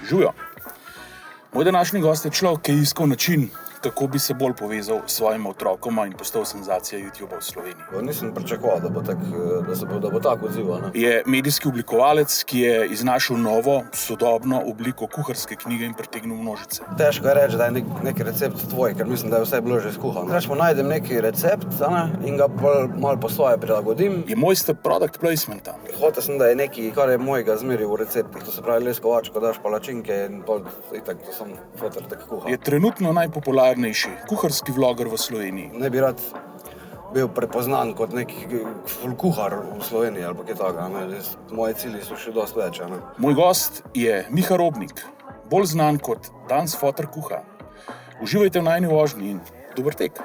Živijo. Moj današnji gost je človek, ki je iskal način, kako bi se bolj povezal s svojima otrokoma in postal senzacija YouTubea v Sloveniji. Nisem pričakoval, da bo tako odzival. Je medijski oblikovalec, ki je iznašel novo, sodobno obliko kuharske knjige in pritegnil množice. Težko je reči, da je nek recept tvoj, ker mislim, da je vse bilo že skuhano. Rečemo, najdem neki recept in ga malo po svoje prilagodim. Je mojster product placementa. Hotel sem, da je nekaj, kar je mojega zmeri v receptih. To se pravi leskovačko, daš palačinke in pol itak, to sem fotor tak kuhal. Je trenutno najpopularnejši kuharski vloger v Sloveniji. Ne bi rad bil prepoznan kot neki kuhar v Sloveniji ali pa kaj takega. Moji cilji so še dosti več. Moj gost je Miha Robnik, bolj znan kot Danes Fotor kuha. Uživajte v najini vožnji in dober tek.